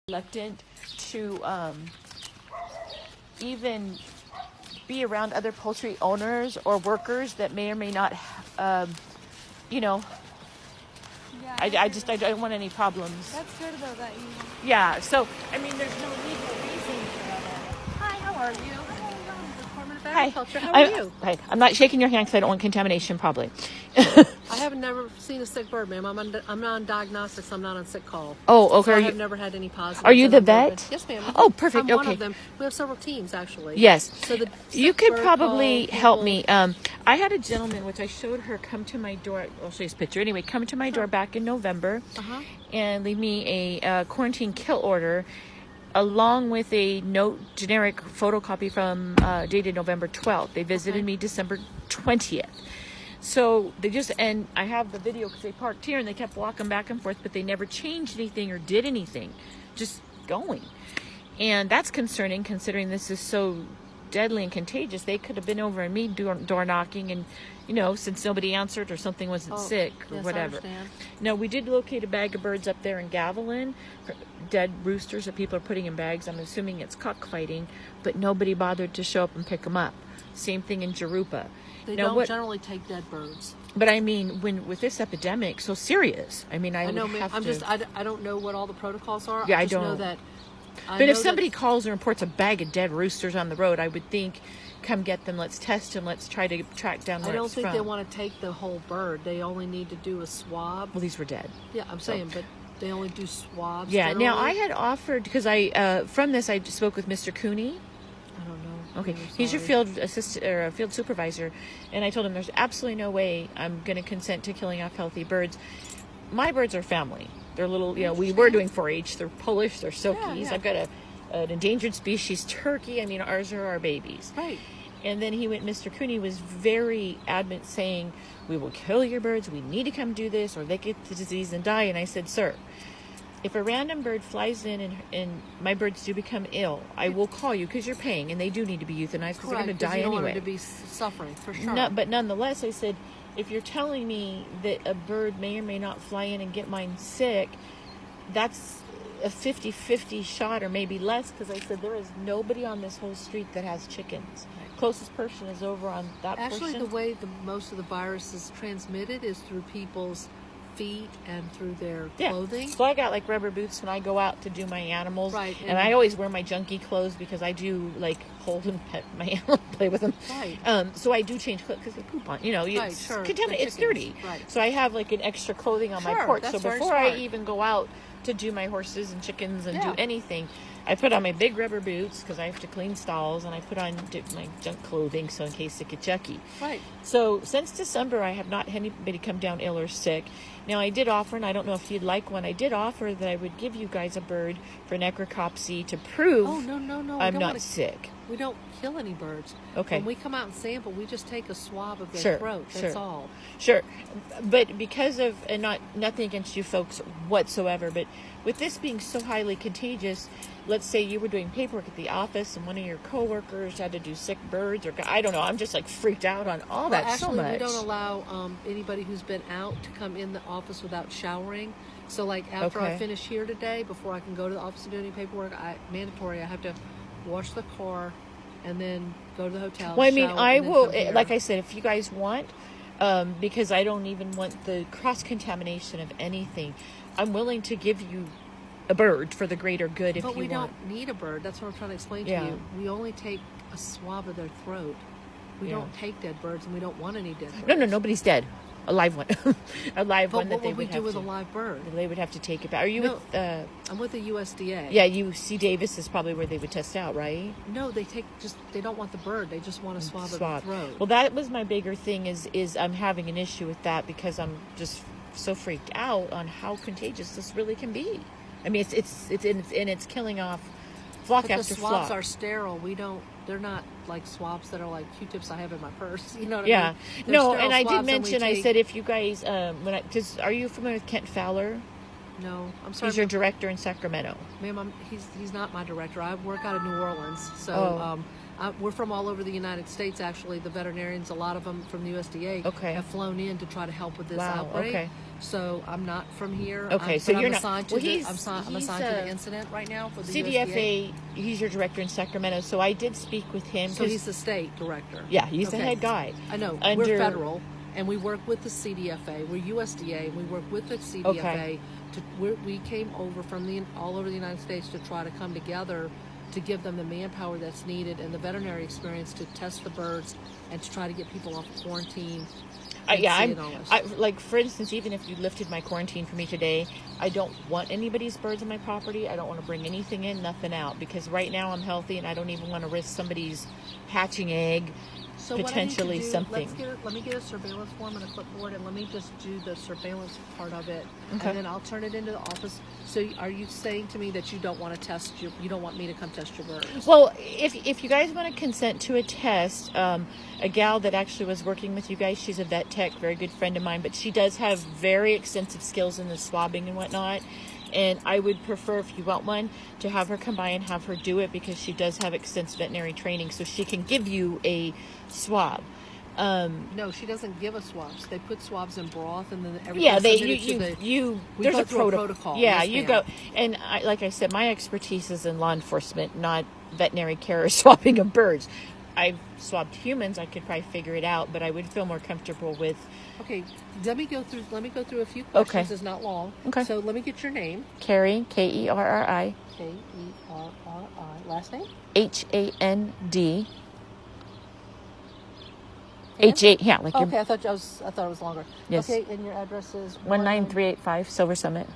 reluctant to even be around other poultry owners or workers that may or may not, you know, Yeah, I don't want any problems. That's good though that you. Yeah, so, I mean, there's no legal reason for that. Hi, how are you? Department of Hi. Agriculture. How are you? Hi. I'm not shaking your hand because I don't want contamination, probably. I have never seen a sick bird, ma'am. I'm not on diagnostics. I'm not on sick call. Oh, okay. So I have never had any positive. Are you the vet? Yes, ma'am. Oh, perfect. I'm Okay. one of them. We have several teams, actually. Yes. So you could probably help me. I had a gentleman, which I showed her, come to my door. I'll show you his picture. Anyway, come to my door back in November and leave me a quarantine kill order along with a generic photocopy from dated November 12th. They visited me December 20th. So and I have the video because they parked here and they kept walking back and forth, but they never changed anything or did anything, just going. And that's concerning considering this is so deadly and contagious. They could have been over and me door knocking and, since nobody answered or something wasn't sick or whatever. No, we did locate a bag of birds up there in Gavilan, dead roosters that people are putting in bags. I'm assuming it's cockfighting, but nobody bothered to show up and pick them up. Same thing in Jurupa. They don't generally take dead birds. But I mean, with this epidemic so serious, I mean, I know, I don't know what all the protocols are. Yeah, I just know that. But if somebody calls and reports a bag of dead roosters on the road, I would think, come get them, let's test them, let's try to track down where it's from. I don't think they want to take the whole bird. They only need to do a swab. Well, these were dead. Yeah, I'm saying, but they only do swabs. Yeah, generally. now I had offered, because from this I spoke with Mr. Cooney. I don't know. Okay, he's your field assistant or field supervisor, and I told him there's absolutely no way I'm going to consent to killing off healthy birds. My birds are family. They're little, we were doing 4-H. They're Polish, they're Silkies. Yeah. I've got an endangered species turkey. I mean, ours are our babies. Right. And then Mr. Cooney was very adamant saying, we will kill your birds. We need to come do this or they get the disease and die. And I said, sir, if a random bird flies in and my birds do become ill, I will call you because you're paying and they do need to be euthanized because they're going to die you don't anyway. want them to be suffering, for sure. No, but nonetheless, I said, if you're telling me that a bird may or may not fly in and get mine sick, that's a 50-50 shot or maybe less, because I said there is nobody on this whole street that has chickens. Closest person is over on that Actually, person. the way most of the virus is transmitted is through people's feet and through their clothing. So I got like rubber boots when I go out to do my animals. Right. And I always wear my junky clothes because I do like hold and pet my animal, play with them. Right. So I do change clothes because they poop on. It's contaminated. It's dirty. Right. So I have like an extra clothing on my porch. So before I even go out to do my horses and chickens and do anything, I put on my big rubber boots because I have to clean stalls, and I put on my junk clothing so in case it gets yucky. Right. So since December, I have not had anybody come down ill or sick. Now I did offer, and I don't know if you'd like one, I did offer that I would give you guys a bird for necropsy to prove I'm not sick. We don't kill any birds. Okay. When we come out and sample, we just take a swab of their throat. That's all. Sure. But because of, and nothing against you folks whatsoever, but with this being so highly contagious, let's say you were doing paperwork at the office and one of your coworkers had to do sick birds, or I don't know, I'm just like freaked out on all that so much. Actually, we don't allow anybody who's been out to come in the office without showering. So like after I finish here today, before I can go to the office and do any paperwork, I have to wash the car and then go to the hotel. Well, I mean, I will, like I said, if you guys want, because I don't even want the cross-contamination of anything, I'm willing to give you a bird for the greater good if you want. But we don't need a bird. That's what I'm trying to explain to you. We only take a swab of their throat. We don't take dead birds, and we don't want any dead birds. No, nobody's dead. A live one. A live one that they would have to... What would we do with a live bird? They would have to take it back. Are you with... I'm with the USDA. Yeah, UC Davis is probably where they would test out, right? No, they don't want the bird. They just want a swab of the throat. Well, that was my bigger thing is I'm having an issue with that because I'm just so freaked out on how contagious this really can be. I mean, it's killing off flock after flock. The swabs are sterile. They're not like swabs that are like Q-tips I have in my purse. You know what I mean? No, and I did mention, I said, if you guys, because are you familiar with Kent Fowler? No, I'm sorry. He's your director in Sacramento. Ma'am, he's not my director. I work out of New Orleans. So we're from all over the United States, actually. The veterinarians, a lot of them from the USDA, have flown in to try to help with this outbreak. So I'm not from here. Okay, so you're not. Assigned to Well, I'm assigned to the incident right now for the USDA. CDFA. He's your director in Sacramento. So I did speak with him. So he's the state director. Yeah, he's the head guy. I know. We're federal, and we work with the CDFA. We're USDA, and we work with the CDFA. Okay. We came over from all over the United States to try to come together to give them the manpower that's needed and the veterinary experience to test the birds and to try to get people off of quarantine. Like, for instance, even if you lifted my quarantine for me today, I don't want anybody's birds on my property. I don't want to bring anything in, nothing out, because right now I'm healthy and I don't even want to risk somebody's hatching egg, so potentially something. Let me get a surveillance form and a clipboard, and let me just do the surveillance part of it, okay. And then I'll turn it into the office. So are you saying to me that you don't want to you don't want me to come test your birds? Well, if you guys want to consent to a test, a gal that actually was working with you guys, she's a vet tech, very good friend of mine, but she does have very extensive skills in the swabbing and whatnot. And I would prefer, if you want one, to have her come by and have her do it, because she does have extensive veterinary training, so she can give you a swab. No, she doesn't give us swabs. They put swabs in broth, and then everything. Yeah, we there's go a through a protocol. Yeah, yes, you ma'am. go, and like I said, my expertise is in law enforcement, not veterinary care or swabbing of birds. I've swabbed humans. I could probably figure it out, but I would feel more comfortable with. Okay, let me go through a few questions. Okay. It's not long. Okay. So let me get your name. Kerri, Kerri. Kerri. Last name? Hand. Yeah, like okay, I thought it was longer. Yes. Okay, and your address is 19385 Silver Summit.